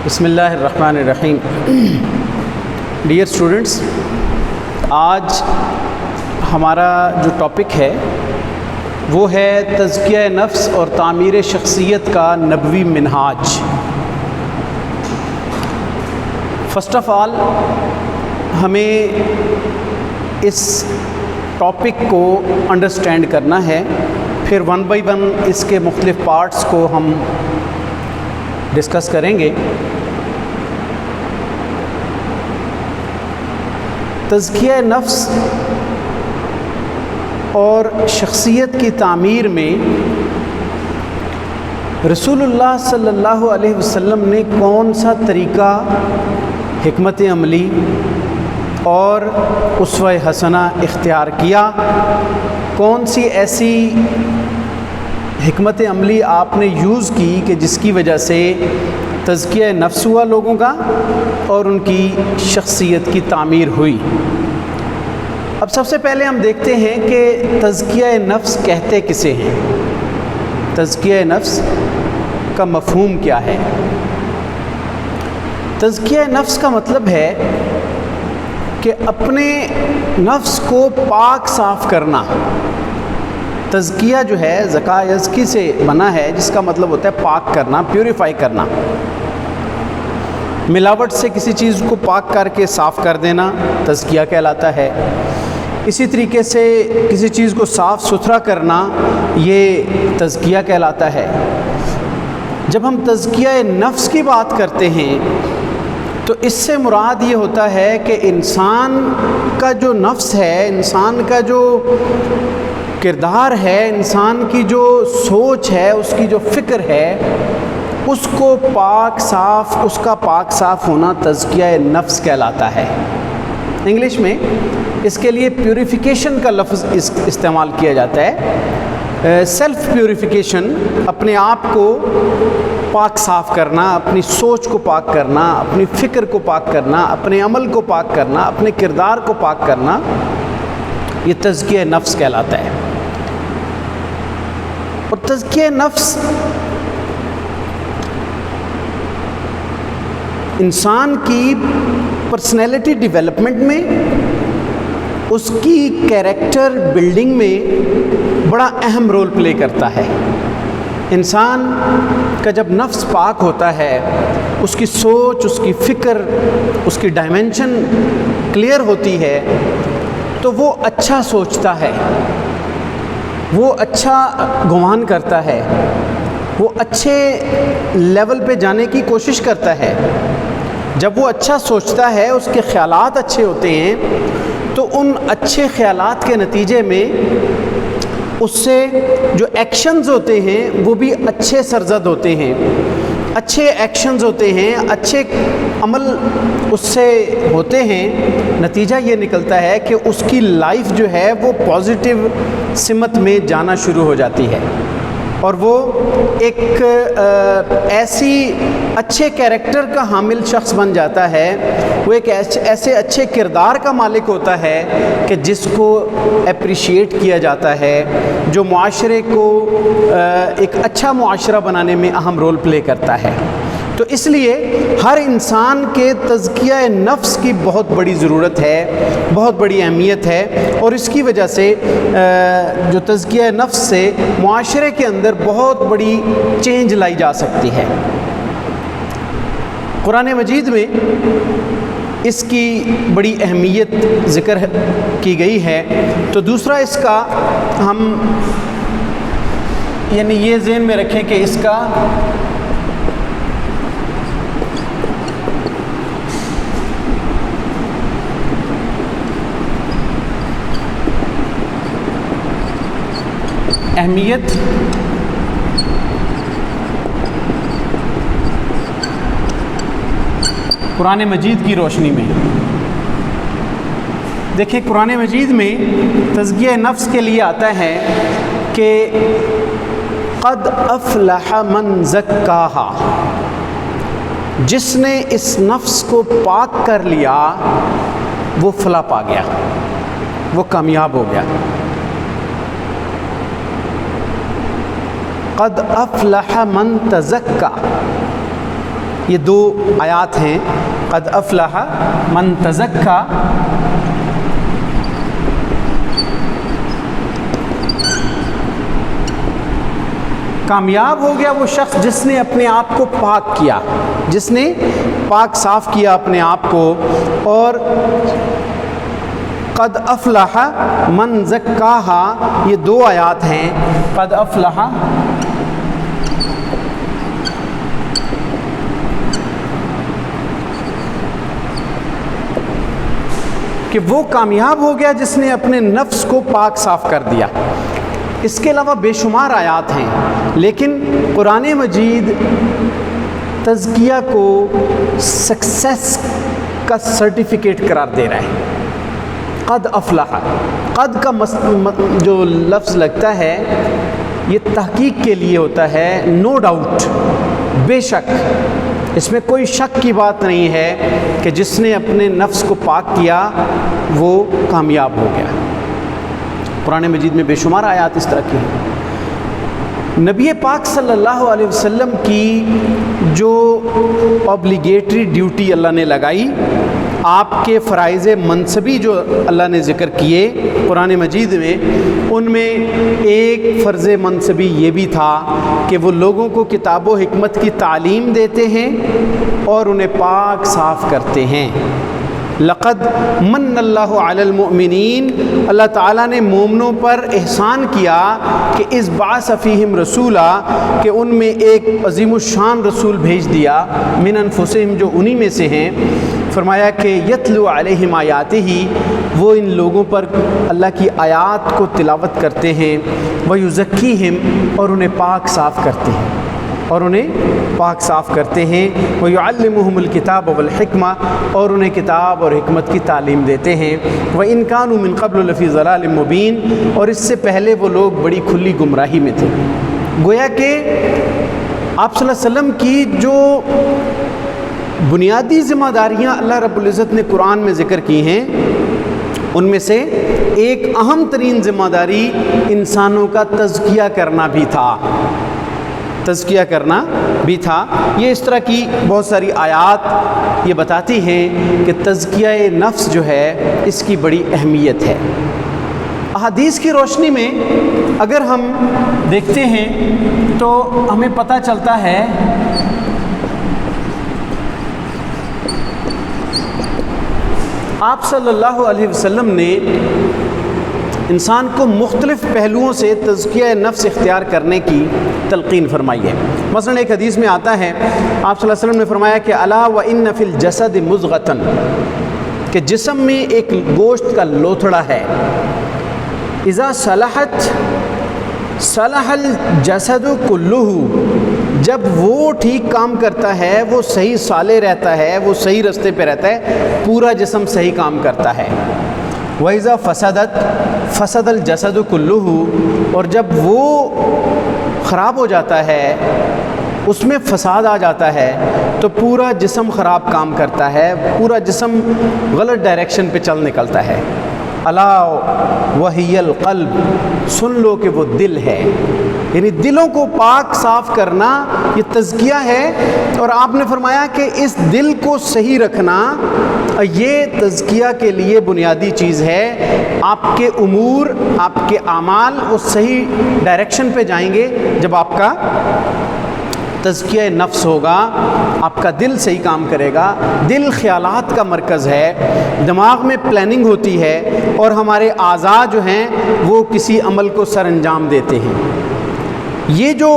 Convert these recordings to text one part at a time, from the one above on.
بسم اللہ الرحمن الرحیم۔ ڈیئر اسٹوڈنٹس، آج ہمارا جو ٹاپک ہے وہ ہے تزکیہ نفس اور تعمیر شخصیت کا نبوی منہاج۔ فرسٹ آف آل ہمیں اس ٹاپک کو انڈرسٹینڈ کرنا ہے، پھر ون بائی ون اس کے مختلف پارٹس کو ہم ڈسکس کریں گے۔ تزکیہ نفس اور شخصیت کی تعمیر میں رسول اللہ صلی اللہ علیہ وسلم نے کون سا طریقہ، حکمت عملی اور اسوہ حسنہ اختیار کیا، کون سی ایسی حکمت عملی آپ نے یوز کی کہ جس کی وجہ سے تزکیہ نفس ہوا لوگوں کا اور ان کی شخصیت کی تعمیر ہوئی۔ اب سب سے پہلے ہم دیکھتے ہیں کہ تزکیہ نفس کہتے کسے ہیں، تزکیہ نفس کا مفہوم کیا ہے۔ تزکیہ نفس کا مطلب ہے کہ اپنے نفس کو پاک صاف کرنا۔ تزکیہ جو ہے زکا یزکی سے بنا ہے، جس کا مطلب ہوتا ہے پاک کرنا، پیوریفائی کرنا، ملاوٹ سے کسی چیز کو پاک کر کے صاف کر دینا تزکیہ کہلاتا ہے۔ اسی طریقے سے کسی چیز کو صاف ستھرا کرنا یہ تزکیہ کہلاتا ہے۔ جب ہم تزکیہ نفس کی بات کرتے ہیں تو اس سے مراد یہ ہوتا ہے کہ انسان کا جو نفس ہے، انسان کا جو کردار ہے، انسان کی جو سوچ ہے، اس کی جو فکر ہے، اس کو پاک صاف، اس کا پاک صاف ہونا تزکیہ نفس کہلاتا ہے۔ انگلش میں اس کے لیے پیوریفیکیشن کا لفظ استعمال کیا جاتا ہے۔ سیلف پیوریفیکیشن، اپنے آپ کو پاک صاف کرنا، اپنی سوچ کو پاک کرنا، اپنی فکر کو پاک کرنا، اپنے عمل کو پاک کرنا، اپنے کردار کو پاک کرنا، یہ تزکیہ نفس کہلاتا ہے۔ اور تزکیہ نفس انسان کی پرسنالٹی ڈیولپمنٹ میں، اس کی کیریکٹر بلڈنگ میں بڑا اہم رول پلے کرتا ہے۔ انسان کا جب نفس پاک ہوتا ہے، اس کی سوچ، اس کی فکر، اس کی ڈائمنشن کلیئر ہوتی ہے، تو وہ اچھا سوچتا ہے، وہ اچھا گمان کرتا ہے، وہ اچھے لیول پہ جانے کی کوشش کرتا ہے۔ جب وہ اچھا سوچتا ہے، اس کے خیالات اچھے ہوتے ہیں، تو ان اچھے خیالات کے نتیجے میں اس سے جو ایکشنز ہوتے ہیں وہ بھی اچھے سرزد ہوتے ہیں، اچھے ایکشنز ہوتے ہیں، اچھے عمل اس سے ہوتے ہیں۔ نتیجہ یہ نکلتا ہے کہ اس کی لائف جو ہے وہ پازیٹیو سمت میں جانا شروع ہو جاتی ہے، اور وہ ایک ایسی اچھے کیریکٹر کا حامل شخص بن جاتا ہے، وہ ایک ایسے اچھے کردار کا مالک ہوتا ہے کہ جس کو اپریشیٹ کیا جاتا ہے، جو معاشرے کو ایک اچھا معاشرہ بنانے میں اہم رول پلے کرتا ہے۔ تو اس لیے ہر انسان کے تزکیہ نفس کی بہت بڑی ضرورت ہے، بہت بڑی اہمیت ہے، اور اس کی وجہ سے جو تزکیہ نفس سے معاشرے کے اندر بہت بڑی چینج لائی جا سکتی ہے۔ قرآن مجید میں اس کی بڑی اہمیت ذکر کی گئی ہے۔ تو دوسرا اس کا ہم یعنی یہ ذہن میں رکھیں کہ اس کا اہمیت قرآن مجید کی روشنی میں دیکھیں، قرآن مجید میں تزکیہ نفس کے لیے آتا ہے کہ قد افلح من زکاہا، جس نے اس نفس کو پاک کر لیا وہ فلاح پا گیا، وہ کامیاب ہو گیا۔ قد افلح من تزکا، یہ 2 آیات ہیں، قد افلح من تزکا، کامیاب ہو گیا وہ شخص جس نے اپنے آپ کو پاک کیا، جس نے پاک صاف کیا اپنے آپ کو، اور قد افلح من زکاہا، یہ 2 آیات ہیں، قد افلح کہ وہ کامیاب ہو گیا جس نے اپنے نفس کو پاک صاف کر دیا۔ اس کے علاوہ بے شمار آیات ہیں، لیکن قرآن مجید تزکیہ کو سکسیس کا سرٹیفکیٹ قرار دے رہا ہے۔ قد افلح، قد کا جو لفظ لگتا ہے یہ تحقیق کے لیے ہوتا ہے، نو ڈاؤٹ، بے شک، اس میں کوئی شک کی بات نہیں ہے کہ جس نے اپنے نفس کو پاک کیا وہ کامیاب ہو گیا۔ قرآن مجید میں بے شمار آیات اس طرح کی ہیں۔ نبی پاک صلی اللہ علیہ وسلم کی جو اوبلیگیٹری ڈیوٹی اللہ نے لگائی، آپ کے فرائض منصبی جو اللہ نے ذکر کیے قرآن مجید میں، ان میں ایک فرض منصبی یہ بھی تھا کہ وہ لوگوں کو کتاب و حکمت کی تعلیم دیتے ہیں اور انہیں پاک صاف کرتے ہیں۔ لقد من اللہ علی المؤمنین، اللہ تعالیٰ نے مومنوں پر احسان کیا کہ اذ بعث فیہم رسولا، کہ ان میں ایک عظیم الشان رسول بھیج دیا، من انفسہم، جو انہی میں سے ہیں، فرمایا کہ یتلو علیہم آیاتہ، وہ ان لوگوں پر اللہ کی آیات کو تلاوت کرتے ہیں، ویزکیہم، اور انہیں پاک صاف کرتے ہیں، اور انہیں پاک صاف کرتے ہیں، وَيُعَلِّمُهُمُ الْكِتَابَ وَالْحِكْمَةَ، اور انہیں کتاب اور حکمت کی تعلیم دیتے ہیں، وَإِن كَانُوا مِن قَبْلُ لَفِي ضَلَالٍ مُبِينٍ، اور اس سے پہلے وہ لوگ بڑی کھلی گمراہی میں تھے۔ گویا کہ آپ صلی اللہ علیہ وسلم کی جو بنیادی ذمہ داریاں اللہ رب العزت نے قرآن میں ذکر کی ہیں، ان میں سے ایک اہم ترین ذمہ داری انسانوں کا تزکیہ کرنا بھی تھا، تزکیہ کرنا بھی تھا۔ یہ اس طرح کی بہت ساری آیات یہ بتاتی ہیں کہ تزکیہ نفس جو ہے اس کی بڑی اہمیت ہے۔ احادیث کی روشنی میں اگر ہم دیکھتے ہیں تو ہمیں پتہ چلتا ہے آپ صلی اللہ علیہ وسلم نے انسان کو مختلف پہلوؤں سے تزکیہ نفس اختیار کرنے کی تلقین فرمائی ہے۔ مثلا ایک حدیث میں آتا ہے، آپ صلی اللہ علیہ وسلم نے فرمایا کہ الا وان فی الجسد مضغۃ، کہ جسم میں ایک گوشت کا لوتھڑا ہے، اذا صلحت صلح الجسد کلہ، جب وہ ٹھیک کام کرتا ہے، وہ صحیح صالح رہتا ہے، وہ صحیح رستے پہ رہتا ہے، پورا جسم صحیح کام کرتا ہے۔ وَإِذَا فَسَدَتْ فَسَدَ الْجَسَدُ كُلُّهُ، اور جب وہ خراب ہو جاتا ہے، اس میں فساد آ جاتا ہے، تو پورا جسم خراب کام کرتا ہے، پورا جسم غلط ڈائریکشن پہ چل نکلتا ہے۔ الا وہی القلب، سن لو کہ وہ دل ہے، یعنی دلوں کو پاک صاف کرنا یہ تزکیہ ہے۔ اور آپ نے فرمایا کہ اس دل کو صحیح رکھنا یہ تزکیہ کے لیے بنیادی چیز ہے۔ آپ کے امور، آپ کے اعمال اس صحیح ڈائریکشن پہ جائیں گے جب آپ کا تزکیہ نفس ہوگا، آپ کا دل صحیح کام کرے گا۔ دل خیالات کا مرکز ہے، دماغ میں پلاننگ ہوتی ہے، اور ہمارے اعضاء جو ہیں وہ کسی عمل کو سر انجام دیتے ہیں۔ یہ جو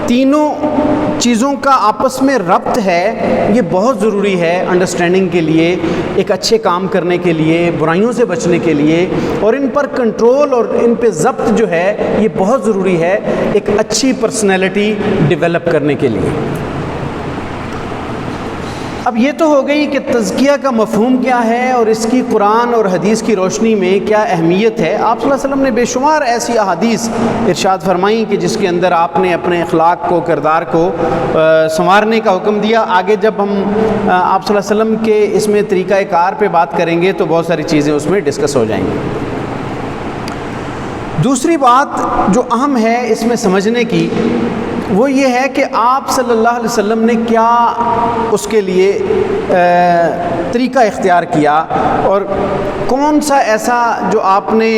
تینوں چیزوں کا آپس میں ربط ہے یہ بہت ضروری ہے انڈرسٹینڈنگ کے لیے، ایک اچھے کام کرنے کے لیے، برائیوں سے بچنے کے لیے، اور ان پر کنٹرول اور ان پہ ضبط جو ہے یہ بہت ضروری ہے ایک اچھی پرسنالٹی ڈیولپ کرنے کے لیے۔ اب یہ تو ہو گئی کہ تزکیہ کا مفہوم کیا ہے اور اس کی قرآن اور حدیث کی روشنی میں کیا اہمیت ہے۔ آپ صلی اللہ علیہ وسلم نے بے شمار ایسی احادیث ارشاد فرمائیں کہ جس کے اندر آپ نے اپنے اخلاق کو، کردار کو سنوارنے کا حکم دیا۔ آگے جب ہم آپ صلی اللہ علیہ وسلم کے اس میں طریقہ کار پہ بات کریں گے تو بہت ساری چیزیں اس میں ڈسکس ہو جائیں گی۔ دوسری بات جو اہم ہے اس میں سمجھنے کی، وہ یہ ہے کہ آپ صلی اللہ علیہ وسلم نے کیا اس کے لیے طریقہ اختیار کیا، اور کون سا ایسا جو آپ نے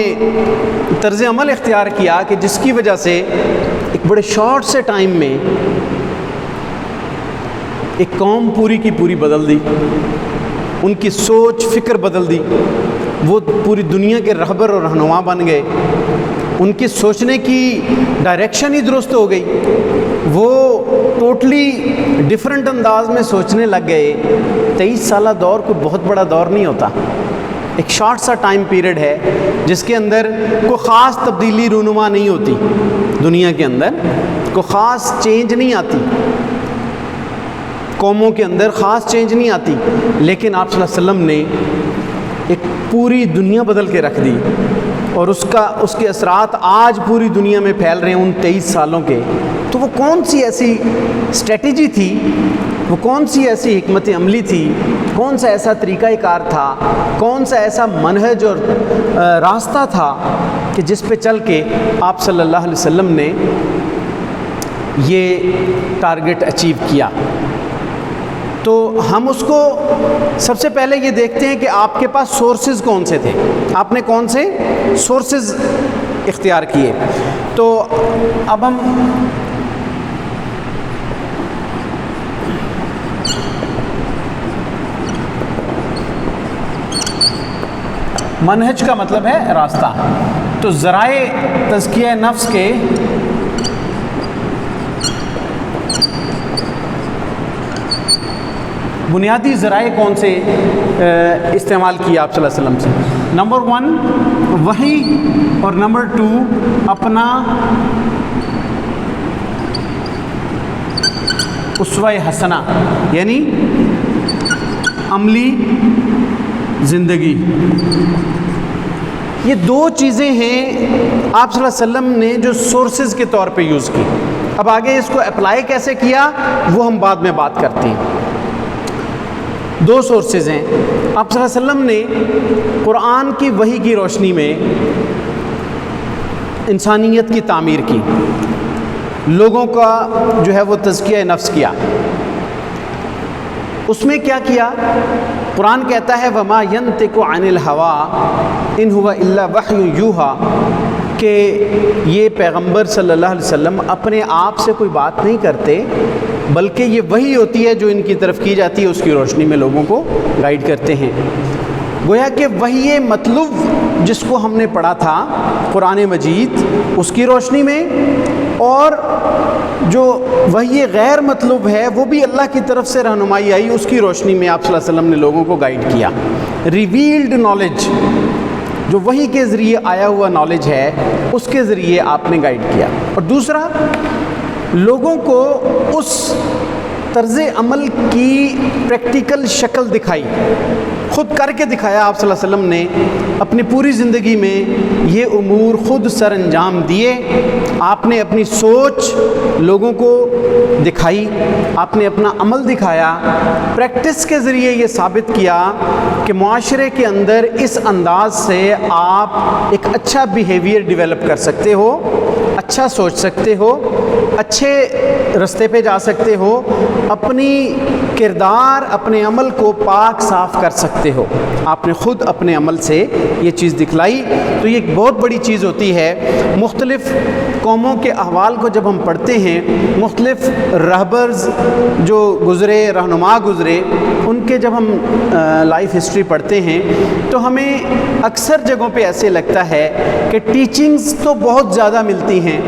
طرز عمل اختیار کیا کہ جس کی وجہ سے ایک بڑے شارٹ سے ٹائم میں ایک قوم پوری کی پوری بدل دی، ان کی سوچ فکر بدل دی، وہ پوری دنیا کے رہبر اور رہنما بن گئے، ان کی سوچنے کی ڈائریکشن ہی درست ہو گئی، وہ ٹوٹلی ڈیفرنٹ انداز میں سوچنے لگ گئے۔ 23 سالہ دور کوئی بہت بڑا دور نہیں ہوتا، ایک شارٹ سا ٹائم پیریڈ ہے جس کے اندر کوئی خاص تبدیلی رونما نہیں ہوتی، دنیا کے اندر کوئی خاص چینج نہیں آتی، قوموں کے اندر خاص چینج نہیں آتی، لیکن آپ صلی اللہ علیہ وسلم نے ایک پوری دنیا بدل کے رکھ دی، اور اس کے اثرات آج پوری دنیا میں پھیل رہے ہیں ان 23 سالوں کے۔ تو وہ کون سی ایسی اسٹریٹجی تھی، وہ کون سی ایسی حکمت عملی تھی، کون سا ایسا طریقہ کار تھا، کون سا ایسا منہج اور راستہ تھا کہ جس پہ چل کے آپ صلی اللہ علیہ وسلم نے یہ ٹارگٹ اچیو کیا؟ تو ہم اس کو سب سے پہلے یہ دیکھتے ہیں کہ آپ کے پاس سورسز کون سے تھے، آپ نے کون سے سورسز اختیار کیے۔ تو اب ہم منہج کا مطلب ہے راستہ، تو ذرائع تزکیہ نفس کے بنیادی ذرائع کون سے استعمال کیا آپ صلی اللہ علیہ وسلم سے؟ نمبر 1 وحی، اور نمبر 2 اپنا اسوہ حسنہ، یعنی عملی زندگی۔ یہ دو چیزیں ہیں آپ صلی اللہ علیہ وسلم نے جو سورسز کے طور پہ یوز کی۔ اب آگے اس کو اپلائی کیسے کیا وہ ہم بعد میں بات کرتے ہیں۔ دو سورسز ہیں، آپ صلی اللہ علیہ وسلم نے قرآن کی وحی کی روشنی میں انسانیت کی تعمیر کی، لوگوں کا جو ہے وہ تزکیہ نفس کیا۔ اس میں کیا کیا؟ قرآن کہتا ہے وَمَا يَنْطِقُ عَنِ الْهَوَىٰ إِنْ هُوَ إِلَّا وَحْيٌ يُوحَىٰ، کہ یہ پیغمبر صلی اللہ علیہ وسلم اپنے آپ سے کوئی بات نہیں کرتے، بلکہ یہ وحی ہوتی ہے جو ان کی طرف کی جاتی ہے، اس کی روشنی میں لوگوں کو گائیڈ کرتے ہیں۔ گویا کہ وحی مطلوب جس کو ہم نے پڑھا تھا قرآن مجید، اس کی روشنی میں، اور جو وحی غیر مطلوب ہے وہ بھی اللہ کی طرف سے رہنمائی آئی، اس کی روشنی میں آپ صلی اللہ علیہ وسلم نے لوگوں کو گائیڈ کیا۔ ریویلڈ نالج، جو وحی کے ذریعے آیا ہوا نالج ہے، اس کے ذریعے آپ نے گائیڈ کیا۔ اور دوسرا، لوگوں کو اس طرز عمل کی پریکٹیکل شکل دکھائی، خود کر کے دکھایا آپ صلی اللہ علیہ وسلم نے، اپنی پوری زندگی میں یہ امور خود سر انجام دیے۔ آپ نے اپنی سوچ لوگوں کو دکھائی، آپ نے اپنا عمل دکھایا، پریکٹس کے ذریعے یہ ثابت کیا کہ معاشرے کے اندر اس انداز سے آپ ایک اچھا بیہیویئر ڈیولپ کر سکتے ہو، اچھا سوچ سکتے ہو، اچھے رستے پہ جا سکتے ہو، اپنی کردار اپنے عمل کو پاک صاف کر سکتے ہو۔ آپ نے خود اپنے عمل سے یہ چیز دکھلائی۔ تو یہ ایک بہت بڑی چیز ہوتی ہے۔ مختلف قوموں کے احوال کو جب ہم پڑھتے ہیں، مختلف رہبرز جو گزرے، رہنما گزرے، ان کے جب ہم لائف ہسٹری پڑھتے ہیں تو ہمیں اکثر جگہوں پہ ایسے لگتا ہے کہ ٹیچنگز تو بہت زیادہ ملتی ہیں،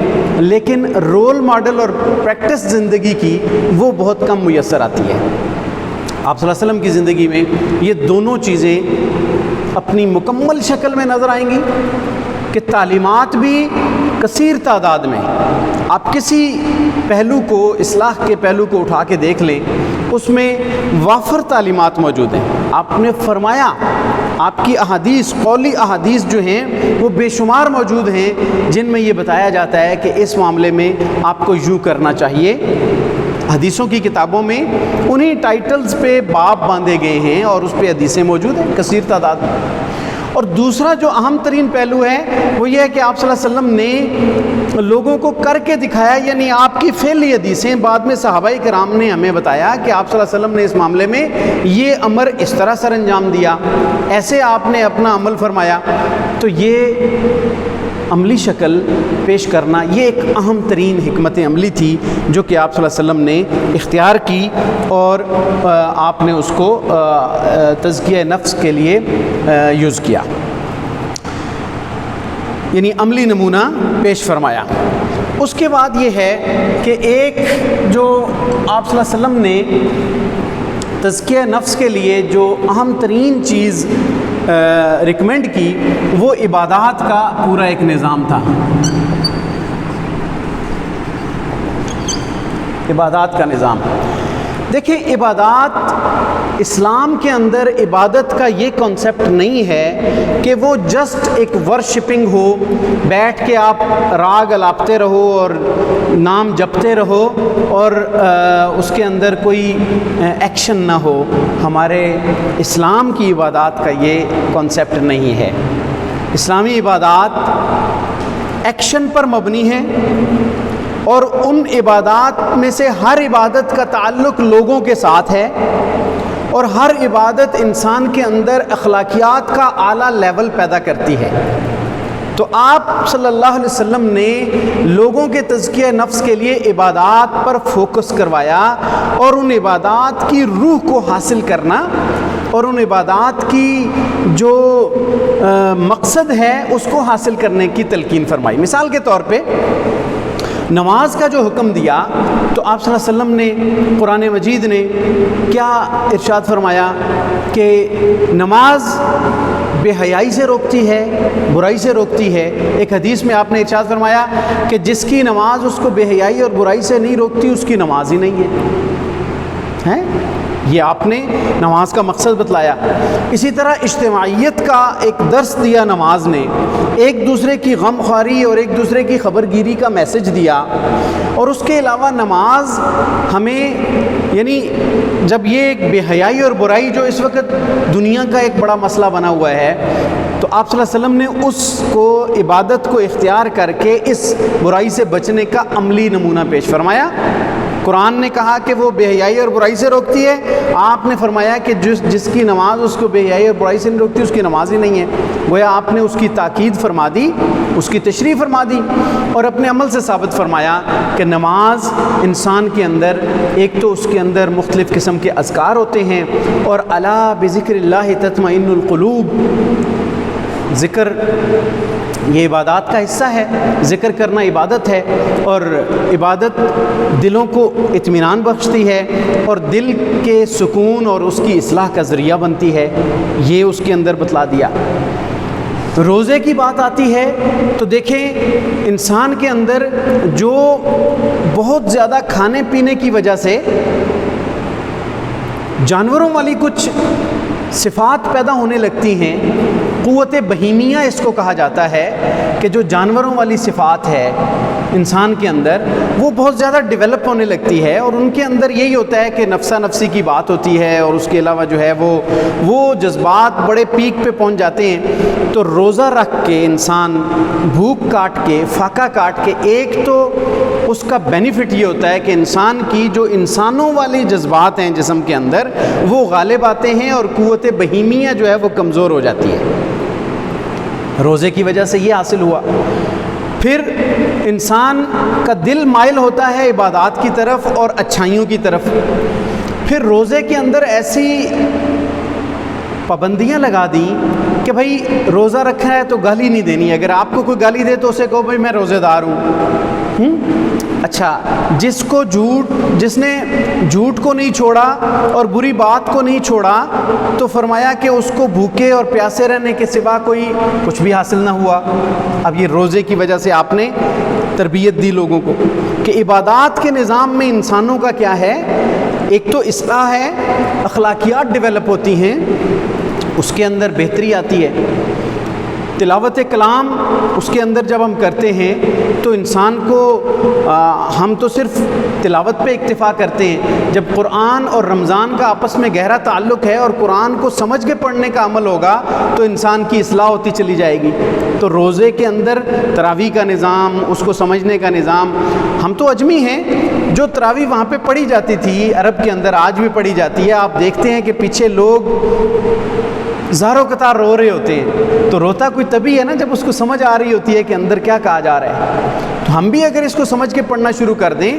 لیکن رول ماڈل اور پریکٹس زندگی کی وہ بہت کم میسر آتی ہے۔ آپ صلی اللہ علیہ وسلم کی زندگی میں یہ دونوں چیزیں اپنی مکمل شکل میں نظر آئیں گی کہ تعلیمات بھی کثیر تعداد میں، آپ کسی پہلو کو، اصلاح کے پہلو کو اٹھا کے دیکھ لیں، اس میں وافر تعلیمات موجود ہیں۔ آپ نے فرمایا، آپ کی احادیث، قولی احادیث جو ہیں وہ بے شمار موجود ہیں جن میں یہ بتایا جاتا ہے کہ اس معاملے میں آپ کو یوں کرنا چاہیے۔ حدیثوں کی کتابوں میں انہی ٹائٹلز پہ باب باندھے گئے ہیں اور اس پہ حدیثیں موجود ہیں کثیر تعداد میں۔ اور دوسرا جو اہم ترین پہلو ہے وہ یہ ہے کہ آپ صلی اللہ علیہ وسلم نے لوگوں کو کر کے دکھایا، یعنی آپ کی فعلی حدیثیں بعد میں صحابہ کرام نے ہمیں بتایا کہ آپ صلی اللہ علیہ وسلم نے اس معاملے میں یہ امر اس طرح سر انجام دیا، ایسے آپ نے اپنا عمل فرمایا. تو یہ عملی شکل پیش کرنا یہ ایک اہم ترین حکمت عملی تھی جو کہ آپ صلی اللہ علیہ وسلم نے اختیار کی، اور آپ نے اس کو تزکیہ نفس کے لیے یوز کیا، یعنی عملی نمونہ پیش فرمایا. اس کے بعد یہ ہے کہ ایک جو آپ صلی اللہ علیہ وسلم نے تزکیہ نفس کے لیے جو اہم ترین چیز ریکمینڈ کی وہ عبادات کا پورا ایک نظام تھا. عبادات کا نظام، دیکھیں عبادات اسلام کے اندر عبادت کا یہ کانسیپٹ نہیں ہے کہ وہ جسٹ ایک ورشپنگ ہو، بیٹھ کے آپ راگ الاپتے رہو اور نام جپتے رہو اور اس کے اندر کوئی ایکشن نہ ہو. ہمارے اسلام کی عبادات کا یہ کانسیپٹ نہیں ہے. اسلامی عبادات ایکشن پر مبنی ہے، اور ان عبادات میں سے ہر عبادت کا تعلق لوگوں کے ساتھ ہے، اور ہر عبادت انسان کے اندر اخلاقیات کا اعلیٰ لیول پیدا کرتی ہے. تو آپ صلی اللہ علیہ وسلم نے لوگوں کے تزکیہ نفس کے لیے عبادات پر فوکس کروایا، اور ان عبادات کی روح کو حاصل کرنا اور ان عبادات کی جو مقصد ہے اس کو حاصل کرنے کی تلقین فرمائی. مثال کے طور پہ نماز کا جو حکم دیا تو آپ صلی اللہ علیہ وسلم نے قرآن مجید نے کیا ارشاد فرمایا کہ نماز بے حیائی سے روکتی ہے، برائی سے روکتی ہے. ایک حدیث میں آپ نے ارشاد فرمایا کہ جس کی نماز اس کو بے حیائی اور برائی سے نہیں روکتی اس کی نماز ہی نہیں ہے. یہ آپ نے نماز کا مقصد بتلایا. اسی طرح اجتماعیت کا ایک درس دیا نماز نے، ایک دوسرے کی غم خواری اور ایک دوسرے کی خبر گیری کا میسج دیا. اور اس کے علاوہ نماز ہمیں، یعنی جب یہ ایک بے حیائی اور برائی جو اس وقت دنیا کا ایک بڑا مسئلہ بنا ہوا ہے، تو آپ صلی اللہ علیہ وسلم نے اس کو عبادت کو اختیار کر کے اس برائی سے بچنے کا عملی نمونہ پیش فرمایا. قرآن نے کہا کہ وہ بے حیائی اور برائی سے روکتی ہے، آپ نے فرمایا کہ جس کی نماز اس کو بے حیائی اور برائی سے نہیں روکتی اس کی نماز ہی نہیں ہے. گویا آپ نے اس کی تاکید فرما دی، اس کی تشریح فرما دی، اور اپنے عمل سے ثابت فرمایا کہ نماز انسان کے اندر ایک تو اس کے اندر مختلف قسم کے اذکار ہوتے ہیں، اور الا بذکر اللہ تطمئن القلوب، ذکر یہ عبادات کا حصہ ہے. ذکر کرنا عبادت ہے، اور عبادت دلوں کو اطمینان بخشتی ہے اور دل کے سکون اور اس کی اصلاح کا ذریعہ بنتی ہے. یہ اس کے اندر بتلا دیا. روزے کی بات آتی ہے تو دیکھیں انسان کے اندر جو بہت زیادہ کھانے پینے کی وجہ سے جانوروں والی کچھ صفات پیدا ہونے لگتی ہیں، قوت بہیمیہ اس کو کہا جاتا ہے، کہ جو جانوروں والی صفات ہے انسان کے اندر وہ بہت زیادہ ڈیولپ ہونے لگتی ہے، اور ان کے اندر یہی ہوتا ہے کہ نفسا نفسی کی بات ہوتی ہے، اور اس کے علاوہ جو ہے وہ جذبات بڑے پیک پہ پہنچ جاتے ہیں. تو روزہ رکھ کے انسان بھوک کاٹ کے، فاقہ کاٹ کے، ایک تو اس کا بینیفٹ یہ ہوتا ہے کہ انسان کی جو انسانوں والی جذبات ہیں جسم کے اندر وہ غالب آتے ہیں، اور قوت بہیمیہ جو ہے وہ کمزور ہو جاتی ہے. روزے کی وجہ سے یہ حاصل ہوا. پھر انسان کا دل مائل ہوتا ہے عبادات کی طرف اور اچھائیوں کی طرف. پھر روزے کے اندر ایسی پابندیاں لگا دیں کہ بھائی روزہ رکھا ہے تو گالی نہیں دینی. اگر آپ کو کوئی گالی دے تو اسے کہو بھائی میں روزے دار ہوں. اچھا، جس نے جھوٹ کو نہیں چھوڑا اور بری بات کو نہیں چھوڑا تو فرمایا کہ اس کو بھوکے اور پیاسے رہنے کے سوا کوئی کچھ بھی حاصل نہ ہوا. اب یہ روزے کی وجہ سے آپ نے تربیت دی لوگوں کو کہ عبادات کے نظام میں انسانوں کا کیا ہے، ایک تو اصلاح ہے، اخلاقیات ڈیولپ ہوتی ہیں، اس کے اندر بہتری آتی ہے. تلاوت کلام اس کے اندر جب ہم کرتے ہیں تو انسان کو ہم تو صرف تلاوت پہ اکتفا کرتے ہیں، جب قرآن اور رمضان کا آپس میں گہرا تعلق ہے اور قرآن کو سمجھ کے پڑھنے کا عمل ہوگا تو انسان کی اصلاح ہوتی چلی جائے گی۔ تو روزے کے اندر تراویح کا نظام، اس کو سمجھنے کا نظام، ہم تو اجمی ہیں، جو تراویح وہاں پہ پڑھی جاتی تھی عرب کے اندر آج بھی پڑھی جاتی ہے، آپ دیکھتے ہیں کہ پیچھے لوگ زاروں قطار رو رہے ہوتے ہیں، تو روتا کوئی تبھی ہے نا جب اس کو سمجھ آ رہی ہوتی ہے کہ اندر کیا کہا جا رہا ہے۔ تو ہم بھی اگر اس کو سمجھ کے پڑھنا شروع کر دیں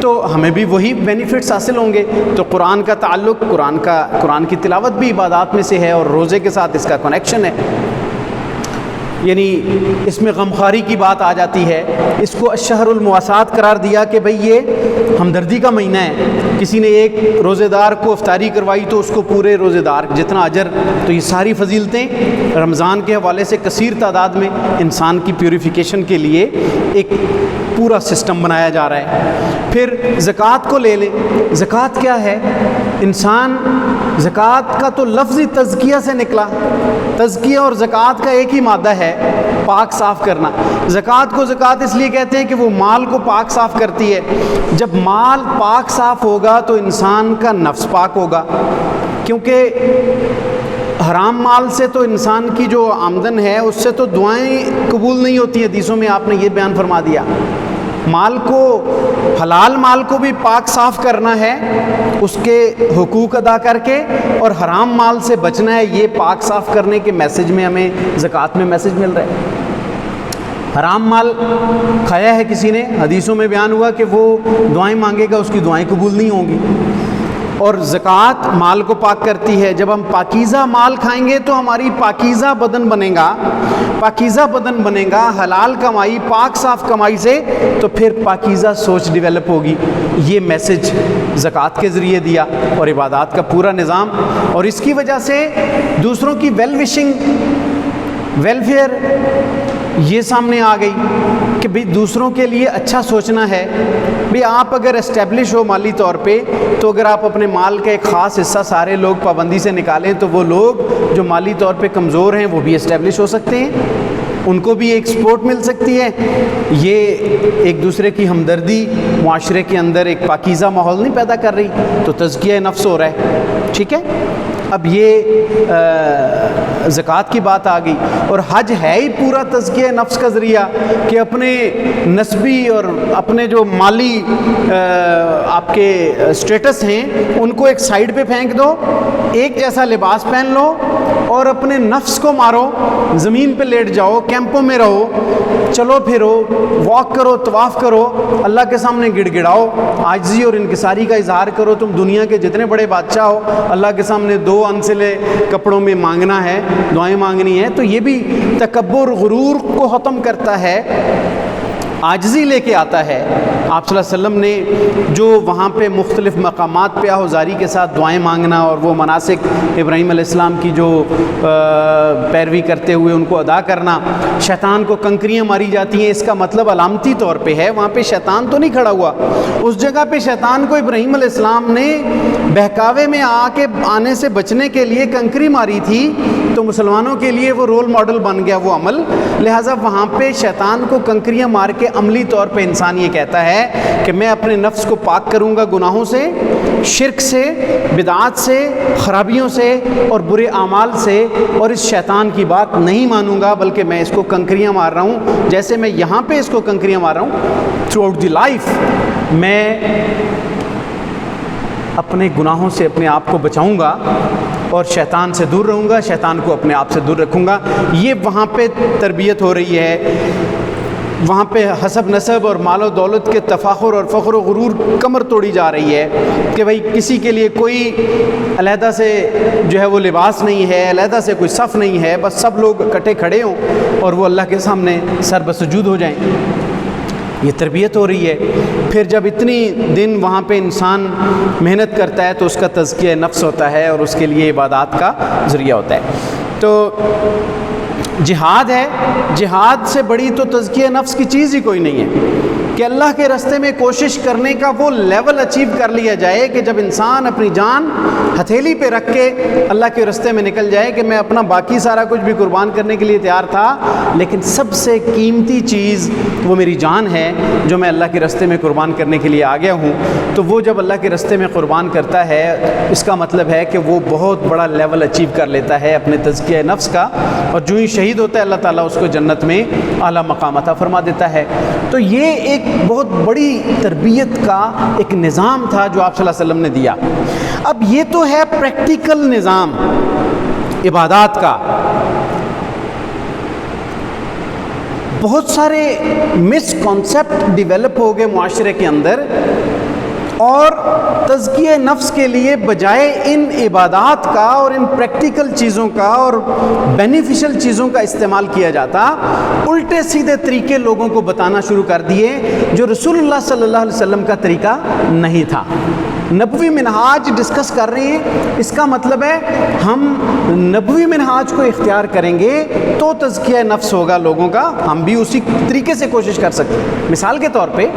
تو ہمیں بھی وہی بینیفٹس حاصل ہوں گے۔ تو قرآن کا تعلق، قرآن کی تلاوت بھی عبادات میں سے ہے اور روزے کے ساتھ اس کا کنیکشن ہے۔ یعنی اس میں غمخواری کی بات آ جاتی ہے، اس کو الشہر المواسات قرار دیا کہ بھئی یہ ہمدردی کا مہینہ ہے۔ کسی نے ایک روزے دار کو افطاری کروائی تو اس کو پورے روزے دار جتنا اجر، تو یہ ساری فضیلتیں رمضان کے حوالے سے کثیر تعداد میں انسان کی پیوریفیکیشن کے لیے ایک پورا سسٹم بنایا جا رہا ہے۔ پھر زکوٰۃ کو لے لیں، زکوٰۃ کیا ہے؟ انسان زکوٰۃ کا تو لفظی تزکیہ سے نکلا، تزکیہ اور زکوٰۃ کا ایک ہی مادہ ہے، پاک صاف کرنا۔ زکوٰۃ کو زکوٰۃ اس لیے کہتے ہیں کہ وہ مال کو پاک صاف کرتی ہے۔ جب مال پاک صاف ہوگا تو انسان کا نفس پاک ہوگا، کیونکہ حرام مال سے تو انسان کی جو آمدن ہے اس سے تو دعائیں قبول نہیں ہوتی ہیں۔ حدیثوں میں آپ نے یہ بیان فرما دیا، مال کو، حلال مال کو بھی پاک صاف کرنا ہے اس کے حقوق ادا کر کے، اور حرام مال سے بچنا ہے۔ یہ پاک صاف کرنے کے میسج میں ہمیں زکوٰۃ میں میسج مل رہا ہے۔ حرام مال کھایا ہے کسی نے، حدیثوں میں بیان ہوا کہ وہ دعائیں مانگے گا، اس کی دعائیں قبول نہیں ہوں گی۔ اور زکوٰۃ مال کو پاک کرتی ہے۔ جب ہم پاکیزہ مال کھائیں گے تو ہماری پاکیزہ بدن بنے گا، پاکیزہ بدن بنے گا، حلال کمائی، پاک صاف کمائی سے، تو پھر پاکیزہ سوچ ڈیولپ ہوگی۔ یہ میسج زکوٰۃ کے ذریعے دیا اور عبادات کا پورا نظام، اور اس کی وجہ سے دوسروں کی ویل وشنگ، ویلفیئر یہ سامنے آ گئی کہ بھئی دوسروں کے لیے اچھا سوچنا ہے۔ بھئی آپ اگر اسٹیبلش ہو مالی طور پہ تو اگر آپ اپنے مال کا ایک خاص حصہ سارے لوگ پابندی سے نکالیں تو وہ لوگ جو مالی طور پہ کمزور ہیں وہ بھی اسٹیبلش ہو سکتے ہیں، ان کو بھی ایک سپورٹ مل سکتی ہے۔ یہ ایک دوسرے کی ہمدردی معاشرے کے اندر ایک پاکیزہ ماحول نہیں پیدا کر رہی، تو تزکیہ نفس ہو رہا ہے، ٹھیک ہے۔ اب یہ زکوٰۃ کی بات آ گئی، اور حج ہے ہی پورا تزکیہ نفس کا ذریعہ کہ اپنے نسبی اور اپنے جو مالی آپ کے اسٹیٹس ہیں ان کو ایک سائیڈ پہ پھینک دو، ایک جیسا لباس پہن لو اور اپنے نفس کو مارو، زمین پہ لیٹ جاؤ، کیمپوں میں رہو، چلو پھرو، واک کرو، طواف کرو، اللہ کے سامنے گڑ گڑاؤ، عاجزی اور انکساری کا اظہار کرو۔ تم دنیا کے جتنے بڑے بادشاہ ہو، اللہ کے سامنے 2 انسلے کپڑوں میں مانگنا ہے، دعائیں مانگنی ہے، تو یہ بھی تکبر، غرور کو ختم کرتا ہے، عاجزی لے کے آتا ہے۔ آپ صلی اللہ علیہ وسلم نے جو وہاں پہ مختلف مقامات پہ آہوزاری کے ساتھ دعائیں مانگنا اور وہ مناسک ابراہیم علیہ السلام کی جو پیروی کرتے ہوئے ان کو ادا کرنا، شیطان کو کنکریاں ماری جاتی ہیں، اس کا مطلب علامتی طور پہ ہے وہاں پہ شیطان تو نہیں کھڑا ہوا، اس جگہ پہ شیطان کو ابراہیم علیہ السلام نے بہکاوے میں آنے سے بچنے کے لیے کنکری ماری تھی، تو مسلمانوں کے لیے وہ رول ماڈل بن گیا وہ عمل، لہٰذا وہاں پہ شیطان کو کنکریاں مار کے عملی طور پہ انسان یہ کہتا ہے کہ میں اپنے نفس کو پاک کروں گا گناہوں سے، شرک سے، بدعات سے، خرابیوں سے اور برے اعمال سے، اور اس شیطان کی بات نہیں مانوں گا، بلکہ میں اس کو کنکریاں مار رہا ہوں، جیسے میں یہاں پہ اس کو کنکریاں مار رہا ہوں، تھرو آؤٹ دی لائف میں اپنے گناہوں سے اپنے آپ کو بچاؤں گا اور شیطان سے دور رہوں گا، شیطان کو اپنے آپ سے دور رکھوں گا۔ یہ وہاں پہ تربیت ہو رہی ہے، وہاں پہ حسب نسب اور مال و دولت کے تفاخر اور فخر و غرور کمر توڑی جا رہی ہے کہ بھئی کسی کے لیے کوئی علیحدہ سے جو ہے وہ لباس نہیں ہے، علیحدہ سے کوئی صف نہیں ہے، بس سب لوگ اکٹھے کھڑے ہوں اور وہ اللہ کے سامنے سر بسجود ہو جائیں۔ یہ تربیت ہو رہی ہے۔ پھر جب اتنی دن وہاں پہ انسان محنت کرتا ہے تو اس کا تزکیہ نفس ہوتا ہے اور اس کے لیے عبادات کا ذریعہ ہوتا ہے۔ تو جہاد ہے، جہاد سے بڑی تو تزکیہ نفس کی چیز ہی کوئی نہیں ہے کہ اللہ کے راستے میں کوشش کرنے کا وہ لیول اچیو کر لیا جائے کہ جب انسان اپنی جان ہتھیلی پہ رکھ کے اللہ کے راستے میں نکل جائے کہ میں اپنا باقی سارا کچھ بھی قربان کرنے کے لیے تیار تھا، لیکن سب سے قیمتی چیز وہ میری جان ہے جو میں اللہ کے راستے میں قربان کرنے کے لیے آ گیا ہوں. تو وہ جب اللہ کے راستے میں قربان کرتا ہے، اس کا مطلب ہے کہ وہ بہت بڑا لیول اچیو کر لیتا ہے اپنے تزکیہ نفس کا، اور جو ہی شہید ہوتا ہے اللہ تعالیٰ اس کو جنت میں اعلیٰ مقام عطا فرما دیتا ہے. تو یہ ایک بہت بڑی تربیت کا ایک نظام تھا جو آپ صلی اللہ علیہ وسلم نے دیا. اب یہ تو ہے پریکٹیکل نظام عبادات کا. بہت سارے مس کانسیپٹ ڈیولپ ہو گئے معاشرے کے اندر، اور تزکیہ نفس کے لیے بجائے ان عبادات کا اور ان پریکٹیکل چیزوں کا اور بینیفیشل چیزوں کا استعمال کیا جاتا، الٹے سیدھے طریقے لوگوں کو بتانا شروع کر دیے جو رسول اللہ صلی اللہ علیہ وسلم کا طریقہ نہیں تھا. نبوی منہاج ڈسکس کر رہے ہیں، اس کا مطلب ہے ہم نبوی منہاج کو اختیار کریں گے تو تزکیہ نفس ہوگا لوگوں کا، ہم بھی اسی طریقے سے کوشش کر سکتے ہیں. مثال کے طور پہ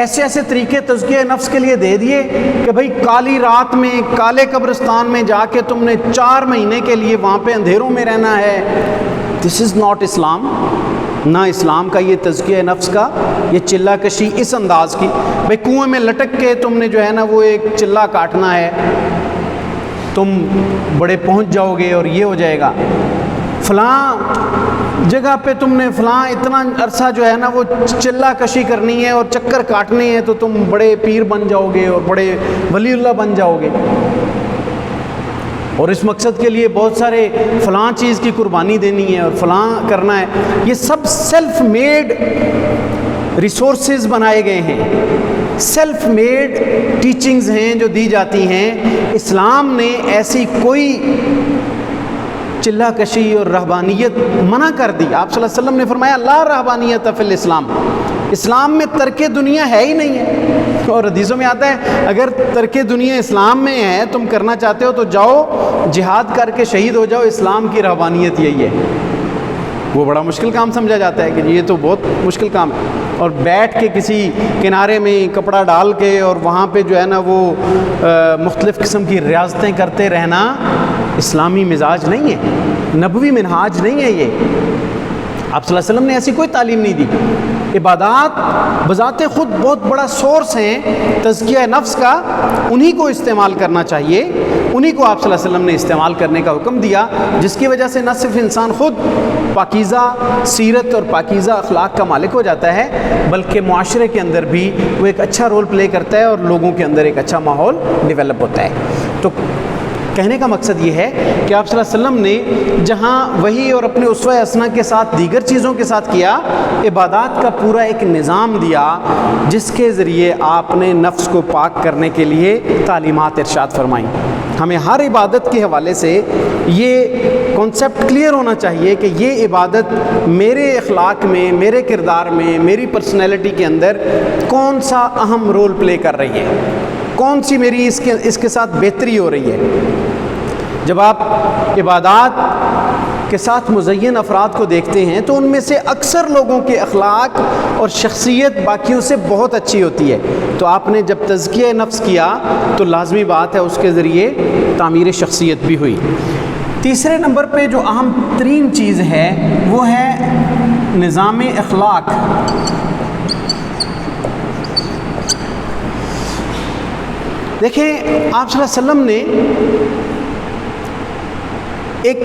ایسے ایسے طریقے تزکیہ نفس کے لیے دے دیے کہ بھائی کالی رات میں کالے قبرستان میں جا کے تم نے 4 مہینے کے لیے وہاں پہ اندھیروں میں رہنا ہے. دس از ناٹ اسلام. نہ اسلام کا یہ تزکیہ نفس کا یہ چلہ کشی اس انداز کی، بھائی کنویں میں لٹک کے تم نے جو ہے نا وہ ایک چلہ کاٹنا ہے، تم بڑے پہنچ جاؤ گے اور یہ ہو جائے گا. فلاں جگہ پہ تم نے فلاں اتنا عرصہ جو ہے نا وہ چلہ کشی کرنی ہے اور چکر کاٹنے ہیں تو تم بڑے پیر بن جاؤ گے اور بڑے ولی اللہ بن جاؤ گے، اور اس مقصد کے لیے بہت سارے فلاں چیز کی قربانی دینی ہے اور فلاں کرنا ہے. یہ سب سیلف میڈ ریسورسز بنائے گئے ہیں، سیلف میڈ ٹیچنگز ہیں جو دی جاتی ہیں. اسلام نے ایسی کوئی چلہ کشی اور رہبانیت منع کر دی. آپ صلی اللہ علیہ وسلم نے فرمایا لا رہبانیت فی الاسلام، اسلام میں ترک دنیا ہے ہی نہیں ہے. اور حدیثوں میں آتا ہے اگر ترک دنیا اسلام میں ہے، تم کرنا چاہتے ہو تو جاؤ جہاد کر کے شہید ہو جاؤ، اسلام کی رہبانیت یہی ہے. وہ بڑا مشکل کام سمجھا جاتا ہے کہ یہ تو بہت مشکل کام ہے، اور بیٹھ کے کسی کنارے میں کپڑا ڈال کے اور وہاں پہ جو ہے نا وہ مختلف قسم کی ریاضتیں کرتے رہنا اسلامی مزاج نہیں ہے، نبوی منہاج نہیں ہے. یہ آپ صلی اللہ علیہ وسلم نے ایسی کوئی تعلیم نہیں دی. عبادات بذات خود بہت بڑا سورس ہیں تزکیہ نفس کا، انہی کو استعمال کرنا چاہیے، انہی کو آپ صلی اللہ علیہ وسلم نے استعمال کرنے کا حکم دیا، جس کی وجہ سے نہ صرف انسان خود پاکیزہ سیرت اور پاکیزہ اخلاق کا مالک ہو جاتا ہے، بلکہ معاشرے کے اندر بھی وہ ایک اچھا رول پلے کرتا ہے اور لوگوں کے اندر ایک اچھا ماحول ڈیولپ ہوتا ہے. تو کہنے کا مقصد یہ ہے کہ آپ صلی اللہ علیہ وسلم نے جہاں وحی اور اپنے اسوہ حسنہ کے ساتھ دیگر چیزوں کے ساتھ کیا، عبادات کا پورا ایک نظام دیا جس کے ذریعے آپ نے نفس کو پاک کرنے کے لیے تعلیمات ارشاد فرمائیں. ہمیں ہر عبادت کے حوالے سے یہ کانسیپٹ کلیئر ہونا چاہیے کہ یہ عبادت میرے اخلاق میں، میرے کردار میں، میری پرسنالٹی کے اندر کون سا اہم رول پلے کر رہی ہے، کون سی میری اس کے ساتھ بہتری ہو رہی ہے. جب آپ عبادات کے ساتھ مزین افراد کو دیکھتے ہیں تو ان میں سے اکثر لوگوں کے اخلاق اور شخصیت باقیوں سے بہت اچھی ہوتی ہے. تو آپ نے جب تزکیہ نفس کیا تو لازمی بات ہے اس کے ذریعے تعمیر شخصیت بھی ہوئی. تیسرے نمبر پہ جو اہم ترین چیز ہے وہ ہے نظام اخلاق. دیکھیں آپ صلی اللہ علیہ وسلم نے ایک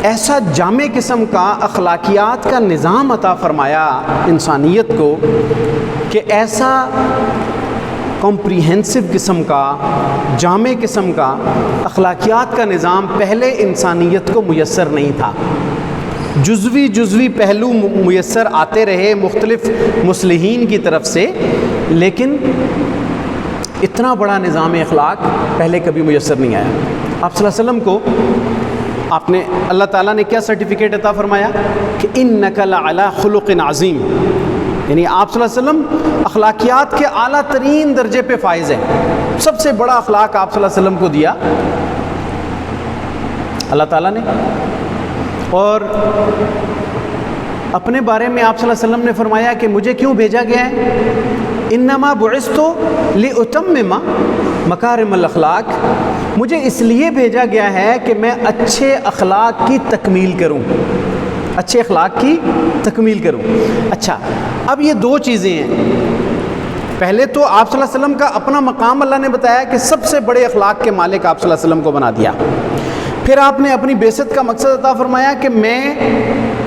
ایسا جامع قسم کا اخلاقیات کا نظام عطا فرمایا انسانیت کو کہ ایسا کمپریہنسو قسم کا، جامع قسم کا اخلاقیات کا نظام پہلے انسانیت کو میسر نہیں تھا. جزوی پہلو میسر آتے رہے مختلف مصلحین کی طرف سے، لیکن اتنا بڑا نظام اخلاق پہلے کبھی میسر نہیں آیا. آپ صلی اللہ علیہ وسلم کو آپ نے اللہ تعالیٰ نے کیا سرٹیفکیٹ عطا فرمایا کہ اِنَّكَ لَعَلَىٰ خُلُقٍ عَظِيمٍ، یعنی آپ صلی اللہ علیہ وسلم اخلاقیات کے اعلیٰ ترین درجے پہ فائز ہیں. سب سے بڑا اخلاق آپ صلی اللہ علیہ وسلم کو دیا اللہ تعالیٰ نے. اور اپنے بارے میں آپ صلی اللہ علیہ وسلم نے فرمایا کہ مجھے کیوں بھیجا گیا ہے؟ انما بعثت لاتمم مکارم الاخلاق، مجھے اس لیے بھیجا گیا ہے کہ میں اچھے اخلاق کی تکمیل کروں، اچھے اخلاق کی تکمیل کروں۔ اچھا، اب یہ دو چیزیں ہیں۔ پہلے تو آپ صلی اللہ علیہ وسلم کا اپنا مقام اللہ نے بتایا کہ سب سے بڑے اخلاق کے مالک آپ صلی اللہ علیہ وسلم کو بنا دیا۔ پھر آپ نے اپنی بعثت کا مقصد عطا فرمایا کہ میں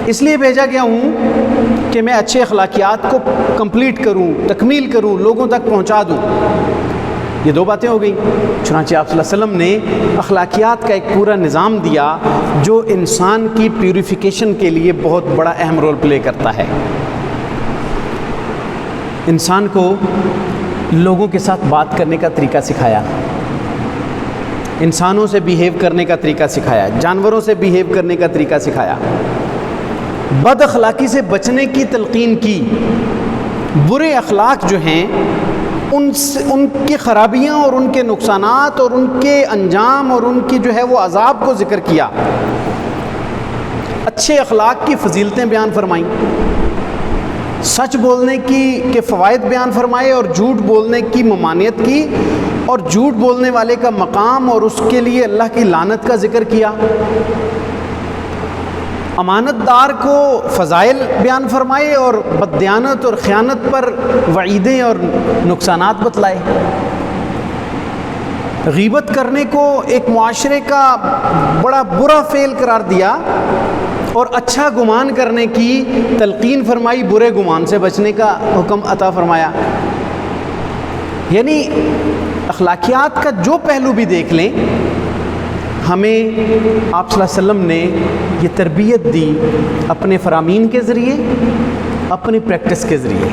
اس لیے بھیجا گیا ہوں کہ میں اچھے اخلاقیات کو کمپلیٹ کروں، تکمیل کروں، لوگوں تک پہنچا دوں۔ یہ دو باتیں ہو گئیں۔ چنانچہ آپ صلی اللہ علیہ وسلم نے اخلاقیات کا ایک پورا نظام دیا جو انسان کی پیوریفیکیشن کے لیے بہت بڑا اہم رول پلے کرتا ہے۔ انسان کو لوگوں کے ساتھ بات کرنے کا طریقہ سکھایا، انسانوں سے بیہیو کرنے کا طریقہ سکھایا، جانوروں سے بیہیو کرنے کا طریقہ سکھایا، بد اخلاقی سے بچنے کی تلقین کی، برے اخلاق جو ہیں ان کی خرابیاں اور ان کے نقصانات اور ان کے انجام اور ان کی جو ہے وہ عذاب کو ذکر کیا، اچھے اخلاق کی فضیلتیں بیان فرمائیں، سچ بولنے کے فوائد بیان فرمائے اور جھوٹ بولنے کی ممانعت کی، اور جھوٹ بولنے والے کا مقام اور اس کے لیے اللہ کی لعنت کا ذکر کیا، امانت دار کو فضائل بیان فرمائے اور بددیانت اور خیانت پر وعیدیں اور نقصانات بتلائے، غیبت کرنے کو ایک معاشرے کا بڑا برا فعل قرار دیا اور اچھا گمان کرنے کی تلقین فرمائی، برے گمان سے بچنے کا حکم عطا فرمایا۔ یعنی اخلاقیات کا جو پہلو بھی دیکھ لیں، ہمیں آپ صلی اللہ علیہ وسلم نے یہ تربیت دی اپنے فرامین کے ذریعے، اپنی پریکٹس کے ذریعے۔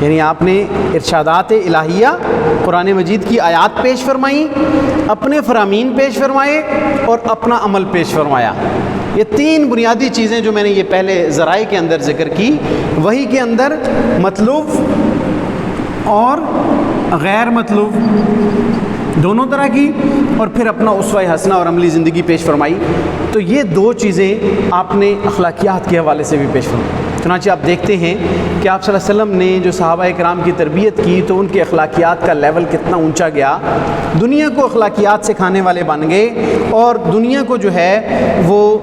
یعنی آپ نے ارشادات الہیہ قرآن مجید کی آیات پیش فرمائیں، اپنے فرامین پیش فرمائے اور اپنا عمل پیش فرمایا۔ یہ تین بنیادی چیزیں جو میں نے یہ پہلے ذرائع کے اندر ذکر کی، وحی کے اندر مطلوب اور غیر مطلوب دونوں طرح کی، اور پھر اپنا اسوہ حسنہ اور عملی زندگی پیش فرمائی۔ تو یہ دو چیزیں آپ نے اخلاقیات کے حوالے سے بھی پیش فرمائی۔ چنانچہ آپ دیکھتے ہیں کہ آپ صلی اللہ علیہ وسلم نے جو صحابہ کرام کی تربیت کی تو ان کے اخلاقیات کا لیول کتنا اونچا گیا، دنیا کو اخلاقیات سکھانے والے بن گئے، اور دنیا کو جو ہے وہ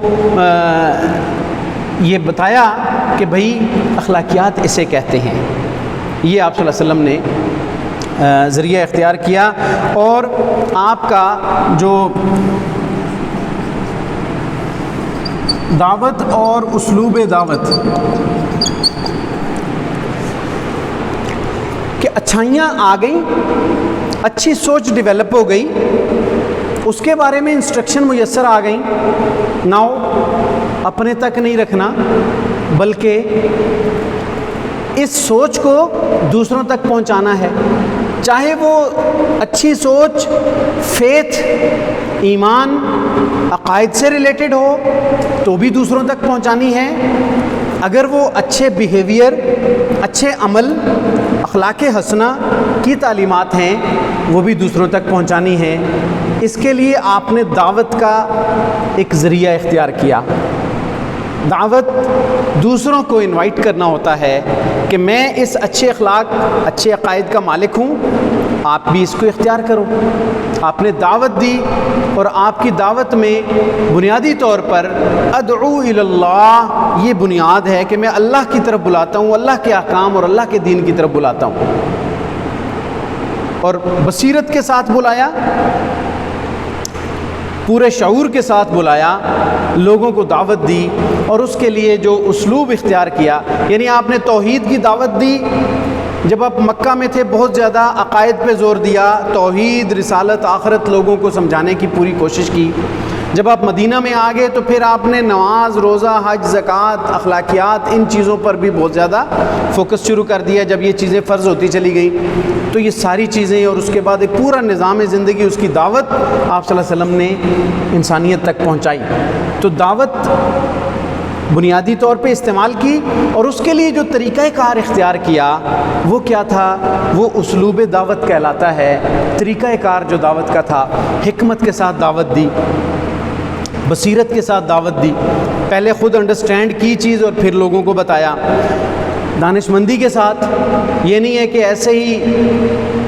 یہ بتایا کہ بھئی اخلاقیات اسے کہتے ہیں۔ یہ آپ صلی اللہ علیہ وسلم نے ذریعہ اختیار کیا، اور آپ کا جو دعوت اور اسلوب دعوت کہ اچھائیاں آ گئیں، اچھی سوچ ڈیولپ ہو گئی، اس کے بارے میں انسٹرکشن میسر آ گئیں، ناؤ اپنے تک نہیں رکھنا بلکہ اس سوچ کو دوسروں تک پہنچانا ہے، چاہے وہ اچھی سوچ فیتھ، ایمان، عقائد سے ریلیٹڈ ہو تو بھی دوسروں تک پہنچانی ہے، اگر وہ اچھے بیہیویئر، اچھے عمل، اخلاق حسنہ کی تعلیمات ہیں وہ بھی دوسروں تک پہنچانی ہے۔ اس کے لیے آپ نے دعوت کا ایک ذریعہ اختیار کیا۔ دعوت دوسروں کو انوائٹ کرنا ہوتا ہے کہ میں اس اچھے اخلاق، اچھے عقائد کا مالک ہوں، آپ بھی اس کو اختیار کرو۔ آپ نے دعوت دی، اور آپ کی دعوت میں بنیادی طور پر ادعو الی اللہ، یہ بنیاد ہے کہ میں اللہ کی طرف بلاتا ہوں، اللہ کے احکام اور اللہ کے دین کی طرف بلاتا ہوں، اور بصیرت کے ساتھ بلایا، پورے شعور کے ساتھ بلایا، لوگوں کو دعوت دی، اور اس کے لیے جو اسلوب اختیار کیا، یعنی آپ نے توحید کی دعوت دی۔ جب آپ مکہ میں تھے بہت زیادہ عقائد پہ زور دیا، توحید، رسالت، آخرت لوگوں کو سمجھانے کی پوری کوشش کی۔ جب آپ مدینہ میں آ گئے تو پھر آپ نے نماز، روزہ، حج، زکوٰۃ، اخلاقیات، ان چیزوں پر بھی بہت زیادہ فوکس شروع کر دیا جب یہ چیزیں فرض ہوتی چلی گئیں۔ تو یہ ساری چیزیں اور اس کے بعد ایک پورا نظام زندگی، اس کی دعوت آپ صلی اللہ علیہ وسلم نے انسانیت تک پہنچائی۔ تو دعوت بنیادی طور پہ استعمال کی، اور اس کے لیے جو طریقہ کار اختیار کیا وہ کیا تھا؟ وہ اسلوب دعوت کہلاتا ہے۔ طریقہ کار جو دعوت کا تھا، حکمت کے ساتھ دعوت دی، بصیرت کے ساتھ دعوت دی، پہلے خود انڈرسٹینڈ کی چیز اور پھر لوگوں کو بتایا، دانشمندی کے ساتھ، یہ نہیں ہے کہ ایسے ہی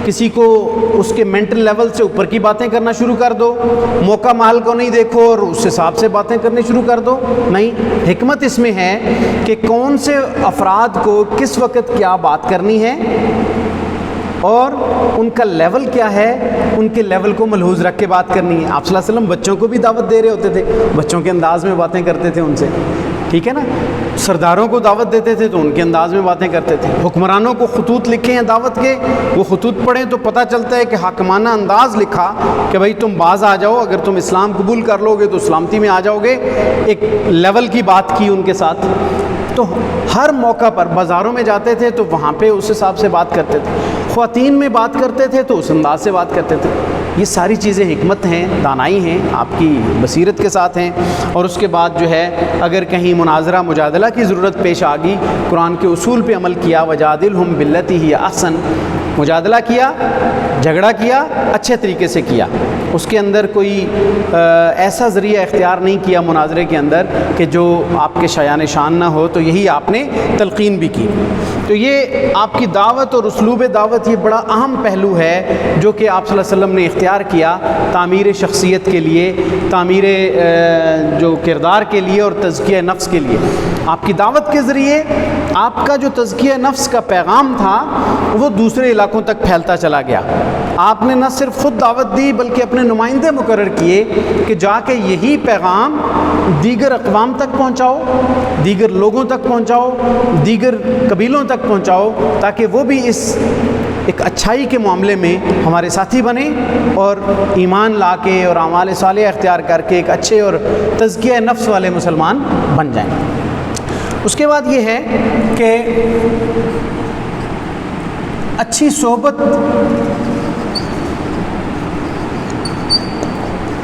کسی کو اس کے مینٹل لیول سے اوپر کی باتیں کرنا شروع کر دو، موقع محل کو نہیں دیکھو اور اس حساب سے باتیں کرنی شروع کر دو، نہیں، حکمت اس میں ہے کہ کون سے افراد کو کس وقت کیا بات کرنی ہے اور ان کا لیول کیا ہے، ان کے لیول کو ملحوظ رکھ کے بات کرنی ہے۔ آپ صلی اللہ علیہ وسلم بچوں کو بھی دعوت دے رہے ہوتے تھے، بچوں کے انداز میں باتیں کرتے تھے ان سے، ٹھیک ہے نا، سرداروں کو دعوت دیتے تھے تو ان کے انداز میں باتیں کرتے تھے، حکمرانوں کو خطوط لکھے ہیں دعوت کے، وہ خطوط پڑھیں تو پتہ چلتا ہے کہ حاکمانہ انداز لکھا کہ بھائی تم باز آ جاؤ، اگر تم اسلام قبول کر لو گے تو سلامتی میں آ جاؤ گے، ایک لیول کی بات کی ان کے ساتھ۔ تو ہر موقع پر بازاروں میں جاتے تھے تو وہاں پہ اس حساب سے بات کرتے تھے، خواتین میں بات کرتے تھے تو اس انداز سے بات کرتے تھے۔ یہ ساری چیزیں حکمت ہیں، دانائی ہیں، آپ کی بصیرت کے ساتھ ہیں۔ اور اس کے بعد جو ہے اگر کہیں مناظرہ مجادلہ کی ضرورت پیش آ گئی، قرآن کے اصول پہ عمل کیا، وجادلہم باللتی ہی احسن، مجادلہ کیا، جھگڑا کیا، اچھے طریقے سے کیا، اس کے اندر کوئی ایسا ذریعہ اختیار نہیں کیا مناظرے کے اندر کہ جو آپ کے شایان شان نہ ہو، تو یہی آپ نے تلقین بھی کی۔ تو یہ آپ کی دعوت اور اسلوب دعوت یہ بڑا اہم پہلو ہے جو کہ آپ صلی اللہ علیہ وسلم نے اختیار کیا تعمیر شخصیت کے لیے، تعمیر جو کردار کے لیے اور تزکیہ نفس کے لیے۔ آپ کی دعوت کے ذریعے آپ کا جو تزکیہ نفس کا پیغام تھا وہ دوسرے علاقوں تک پھیلتا چلا گیا۔ آپ نے نہ صرف خود دعوت دی بلکہ اپنے نمائندے مقرر کیے کہ جا کے یہی پیغام دیگر اقوام تک پہنچاؤ، دیگر لوگوں تک پہنچاؤ، دیگر قبیلوں تک پہنچاؤ، تاکہ وہ بھی اس ایک اچھائی کے معاملے میں ہمارے ساتھی بنیں اور ایمان لا کے اور اعمال صالحہ اختیار کر کے ایک اچھے اور تزکیہ نفس والے مسلمان بن جائیں۔ اس کے بعد یہ ہے کہ اچھی صحبت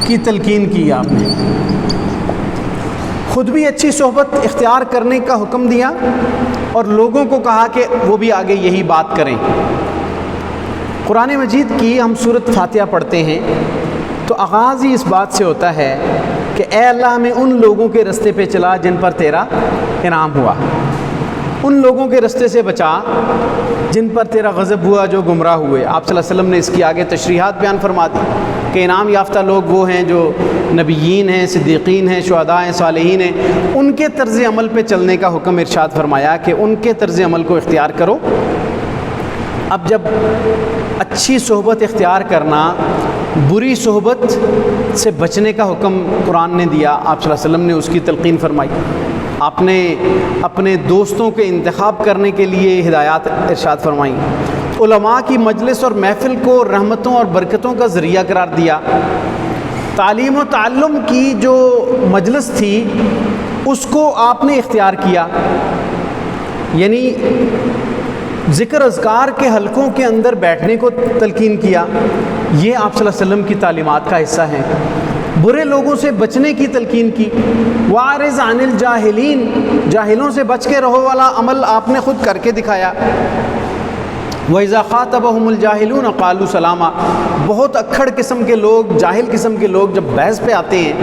کی تلقین کی آپ نے، خود بھی اچھی صحبت اختیار کرنے کا حکم دیا اور لوگوں کو کہا کہ وہ بھی آگے یہی بات کریں۔ قرآن مجید کی ہم سورۃ فاتحہ پڑھتے ہیں تو آغاز ہی اس بات سے ہوتا ہے کہ اے اللہ ہمیں ان لوگوں کے رستے پہ چلا جن پر تیرا انعام ہوا، ان لوگوں کے رستے سے بچا جن پر تیرا غضب ہوا، جو گمراہ ہوئے۔ آپ صلی اللہ علیہ وسلم نے اس کی آگے تشریحات بیان فرما دی کہ انعام یافتہ لوگ وہ ہیں جو نبیین ہیں، صدیقین ہیں، شہداء ہیں، صالحین ہیں، ان کے طرز عمل پہ چلنے کا حکم ارشاد فرمایا کہ ان کے طرز عمل کو اختیار کرو۔ اب جب اچھی صحبت اختیار کرنا، بری صحبت سے بچنے کا حکم قرآن نے دیا، آپ صلی اللہ علیہ وسلم نے اس کی تلقین فرمائی۔ آپ نے اپنے دوستوں کے انتخاب کرنے کے لیے ہدایات ارشاد فرمائیں، علماء کی مجلس اور محفل کو رحمتوں اور برکتوں کا ذریعہ قرار دیا، تعلیم و تعلم کی جو مجلس تھی اس کو آپ نے اختیار کیا، یعنی ذکر اذکار کے حلقوں کے اندر بیٹھنے کو تلقین کیا۔ یہ آپ صلی اللہ علیہ وسلم کی تعلیمات کا حصہ ہیں۔ برے لوگوں سے بچنے کی تلقین کی، وَأَعْرِضْ عَنِ الْجَاهِلِينَ، جاہلوں سے بچ کے رہو والا عمل آپ نے خود کر کے دکھایا۔ وَإِذَا خَاطَبَهُمُ الْجَاهِلُونَ قَالُوا سَلَامًا، بہت اکھڑ قسم کے لوگ، جاہل قسم کے لوگ جب بحث پہ آتے ہیں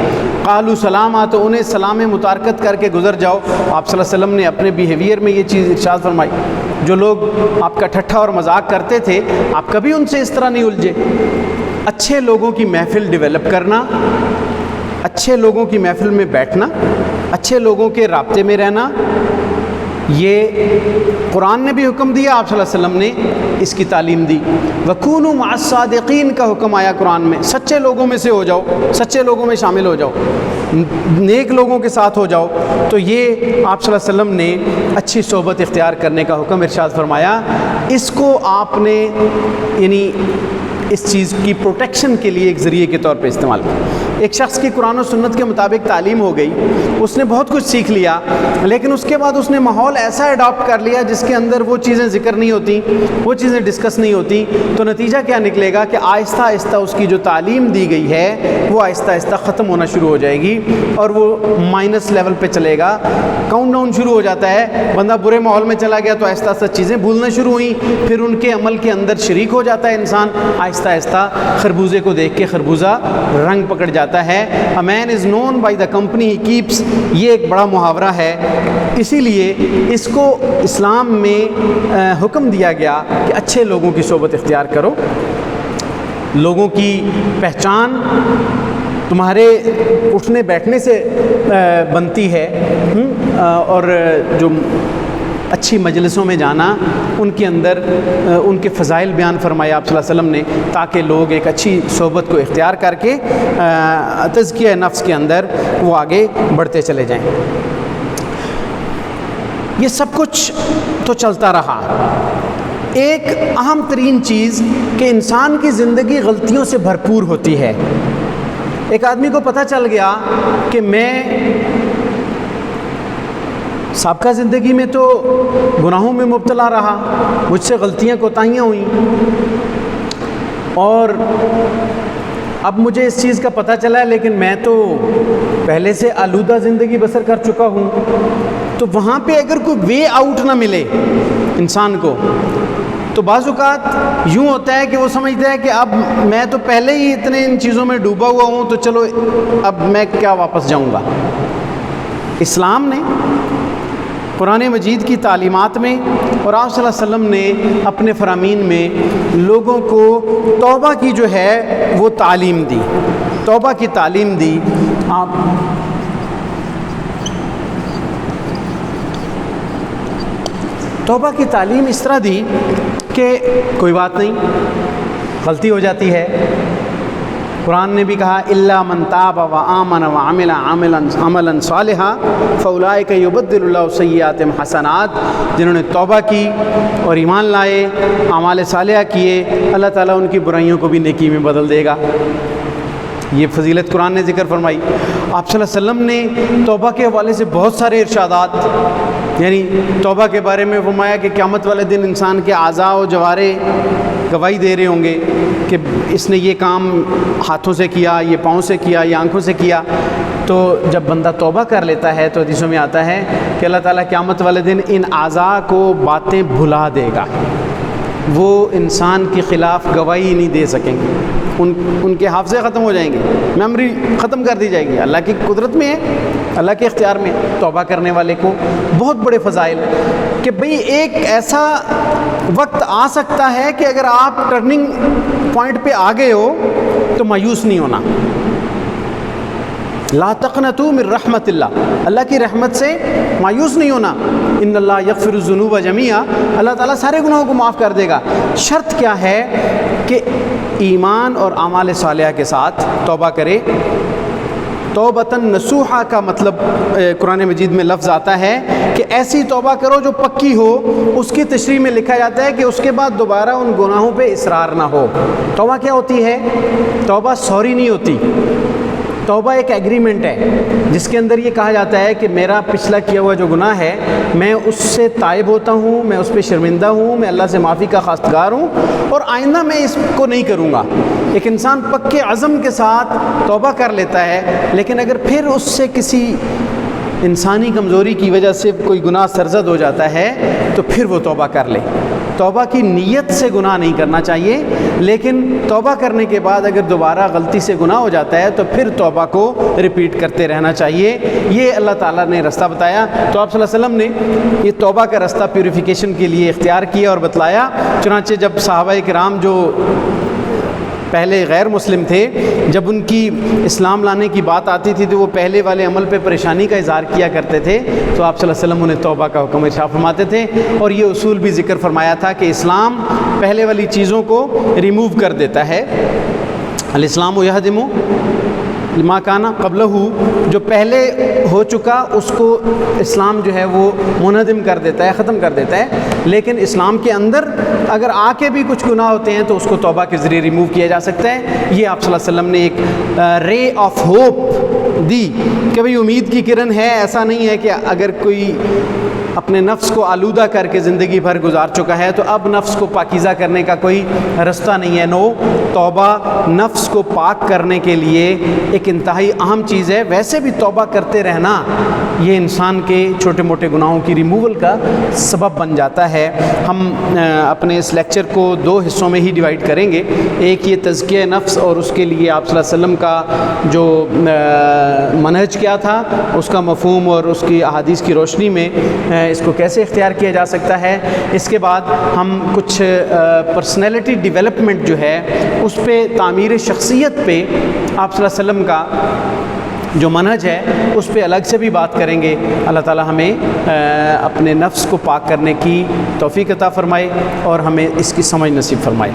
قالوا سلاما، تو انہیں سلام متارکت کر کے گزر جاؤ۔ آپ صلی اللہ علیہ وسلم نے اپنے بیہیویئر میں یہ چیز ارشاد فرمائی، جو لوگ آپ کا ٹھٹھا اور مذاق کرتے تھے آپ کبھی ان سے اس طرح نہیں الجھے۔ اچھے لوگوں کی محفل ڈیولپ کرنا، اچھے لوگوں کی محفل میں بیٹھنا، اچھے لوگوں کے رابطے میں رہنا، یہ قرآن نے بھی حکم دیا، آپ صلی اللہ علیہ وسلم نے اس کی تعلیم دی۔ وَكُونُوا مَعَ الصَّادِقِينَ کا حکم آیا قرآن میں، سچے لوگوں میں سے ہو جاؤ، سچے لوگوں میں شامل ہو جاؤ، نیک لوگوں کے ساتھ ہو جاؤ۔ تو یہ آپ صلی اللہ علیہ وسلم نے اچھی صحبت اختیار کرنے کا حکم ارشاد فرمایا۔ اس کو آپ نے یعنی اس چیز کی پروٹیکشن کے لیے ایک ذریعے کے طور پہ استعمال کیا۔ ایک شخص کی قرآن و سنت کے مطابق تعلیم ہو گئی، اس نے بہت کچھ سیکھ لیا، لیکن اس کے بعد اس نے ماحول ایسا اڈاپٹ کر لیا جس کے اندر وہ چیزیں ذکر نہیں ہوتی، وہ چیزیں ڈسکس نہیں ہوتی، تو نتیجہ کیا نکلے گا کہ آہستہ آہستہ اس کی جو تعلیم دی گئی ہے وہ آہستہ آہستہ ختم ہونا شروع ہو جائے گی اور وہ مائنس لیول پہ چلے گا، کاؤنٹ ڈاؤن شروع ہو جاتا ہے۔ بندہ برے ماحول میں چلا گیا تو آہستہ آہستہ چیزیں بھولنا شروع ہوئیں، پھر ان کے عمل کے اندر شریک ہو جاتا ہے انسان، آہستہ آہستہ خربوزے کو دیکھ کے خربوزہ رنگ پکڑ جاتا جاتا ہے a man is known by the company he keeps. یہ ایک بڑا محاورہ ہے، اسی لیے اس کو اسلام میں حکم دیا گیا کہ اچھے لوگوں کی صحبت اختیار کرو. لوگوں کی پہچان تمہارے اٹھنے بیٹھنے سے بنتی ہے، اور جو اچھی مجلسوں میں جانا، ان کے اندر ان کے فضائل بیان فرمایا آپ صلی اللہ علیہ وسلم نے، تاکہ لوگ ایک اچھی صحبت کو اختیار کر کے تزکیہ نفس کے اندر وہ آگے بڑھتے چلے جائیں. یہ سب کچھ تو چلتا رہا. ایک اہم ترین چیز کہ انسان کی زندگی غلطیوں سے بھرپور ہوتی ہے. ایک آدمی کو پتہ چل گیا کہ میں سابقہ زندگی میں تو گناہوں میں مبتلا رہا، مجھ سے غلطیاں کوتاہیاں ہوئیں، اور اب مجھے اس چیز کا پتہ چلا ہے لیکن میں تو پہلے سے آلودہ زندگی بسر کر چکا ہوں. تو وہاں پہ اگر کوئی وے آؤٹ نہ ملے انسان کو، تو بعض اوقات یوں ہوتا ہے کہ وہ سمجھتا ہے کہ اب میں تو پہلے ہی اتنے ان چیزوں میں ڈوبا ہوا ہوں، تو چلو اب میں کیا واپس جاؤں گا. اسلام نے قرآن مجید کی تعلیمات میں اور آپ صلی اللہ علیہ وسلم نے اپنے فرامین میں لوگوں کو توبہ کی جو ہے وہ تعلیم دی، توبہ کی تعلیم دی. آپ توبہ کی تعلیم اس طرح دی کہ کوئی بات نہیں، غلطی ہو جاتی ہے. قرآن نے بھی کہا الا من تاب وآمن وعمل عملا صالحا فاولئک یبدل اللہ سیئاتہم حسنات. جنہوں نے توبہ کی اور ایمان لائے، اعمال صالحہ کیے، اللہ تعالیٰ ان کی برائیوں کو بھی نیکی میں بدل دے گا. یہ فضیلت قرآن نے ذکر فرمائی. آپ صلی اللہ علیہ وسلم نے توبہ کے حوالے سے بہت سارے ارشادات، یعنی توبہ کے بارے میں فرمایا کہ قیامت والے دن انسان کے اعضاء و جوارح گواہی دے رہے ہوں گے کہ اس نے یہ کام ہاتھوں سے کیا، یہ پاؤں سے کیا، یہ آنکھوں سے کیا. تو جب بندہ توبہ کر لیتا ہے تو حدیثوں میں آتا ہے کہ اللہ تعالیٰ قیامت والے دن ان اعضاء کو باتیں بھلا دے گا، وہ انسان کے خلاف گواہی نہیں دے سکیں گے، ان کے حافظے ختم ہو جائیں گے، میموری ختم کر دی جائے گی. اللہ کی قدرت میں ہے، اللہ کے اختیار میں. توبہ کرنے والے کو بہت بڑے فضائل کہ بھئی ایک ایسا وقت آ سکتا ہے کہ اگر آپ ٹرننگ پوائنٹ پہ آ گئے ہو تو مایوس نہیں ہونا. لا تقنطوا من رحمت اللہ، اللہ کی رحمت سے مایوس نہیں ہونا. ان اللہ یغفر الذنوب جميعا، اللہ تعالیٰ سارے گناہوں کو معاف کر دے گا. شرط کیا ہے کہ ایمان اور اعمال صالحہ کے ساتھ توبہ کرے. توبۃ نصوحہ کا مطلب قرآن مجید میں لفظ آتا ہے کہ ایسی توبہ کرو جو پکی ہو. اس کی تشریح میں لکھا جاتا ہے کہ اس کے بعد دوبارہ ان گناہوں پہ اصرار نہ ہو. توبہ کیا ہوتی ہے؟ توبہ سوری نہیں ہوتی. توبہ ایک ایگریمنٹ ہے جس کے اندر یہ کہا جاتا ہے کہ میرا پچھلا کیا ہوا جو گناہ ہے میں اس سے تائب ہوتا ہوں، میں اس پہ شرمندہ ہوں، میں اللہ سے معافی کا خواستگار ہوں اور آئندہ میں اس کو نہیں کروں گا. ایک انسان پکے عزم کے ساتھ توبہ کر لیتا ہے، لیکن اگر پھر اس سے کسی انسانی کمزوری کی وجہ سے کوئی گناہ سرزد ہو جاتا ہے تو پھر وہ توبہ کر لے. توبہ کی نیت سے گناہ نہیں کرنا چاہیے، لیکن توبہ کرنے کے بعد اگر دوبارہ غلطی سے گناہ ہو جاتا ہے تو پھر توبہ کو ریپیٹ کرتے رہنا چاہیے. یہ اللہ تعالیٰ نے راستہ بتایا. تو آپ صلی اللہ علیہ وسلم نے یہ توبہ کا راستہ پیوریفیکیشن کے لیے اختیار کیا اور بتلایا. چنانچہ جب صحابہ کرام جو پہلے غیر مسلم تھے، جب ان کی اسلام لانے کی بات آتی تھی تو وہ پہلے والے عمل پہ پریشانی کا اظہار کیا کرتے تھے، تو آپ صلی اللہ علیہ وسلم انہیں توبہ کا حکم ارشاد فرماتے تھے. اور یہ اصول بھی ذکر فرمایا تھا کہ اسلام پہلے والی چیزوں کو ریموو کر دیتا ہے. الاسلام یہدم ما کان قبلہ، جو پہلے ہو چکا اس کو اسلام جو ہے وہ منہدم کر دیتا ہے، ختم کر دیتا ہے. لیکن اسلام کے اندر اگر آ کے بھی کچھ گناہ ہوتے ہیں تو اس کو توبہ کے ذریعے ریموو کیا جا سکتا ہے. یہ آپ صلی اللہ علیہ وسلم نے ایک رے آف ہوپ دی کہ بھئی امید کی کرن ہے. ایسا نہیں ہے کہ اگر کوئی اپنے نفس کو آلودہ کر کے زندگی بھر گزار چکا ہے، تو اب نفس کو پاکیزہ کرنے کا کوئی رستہ نہیں ہے۔ نو، توبہ نفس کو پاک کرنے کے لیے ایک انتہائی اہم چیز ہے۔ ویسے بھی توبہ کرتے رہنا یہ انسان کے چھوٹے موٹے گناہوں کی ریموول کا سبب بن جاتا ہے۔ ہم اپنے اس لیکچر کو 2 حصوں میں ہی ڈیوائیڈ کریں گے۔ ایک یہ تزکیہ نفس اور اس کے لیے آپ صلی اللہ علیہ وسلم کا جو منہج کیا تھا، اس کا مفہوم اور اس کی احادیث کی روشنی میں اس کو کیسے اختیار کیا جا سکتا ہے۔ اس کے بعد ہم کچھ پرسنالٹی ڈیولپمنٹ جو ہے اس پہ، تعمیر شخصیت پہ آپ صلی اللہ علیہ وسلم کا جو منہج ہے اس پہ الگ سے بھی بات کریں گے۔ اللہ تعالی ہمیں اپنے نفس کو پاک کرنے کی توفیق عطا فرمائے اور ہمیں اس کی سمجھ نصیب فرمائے۔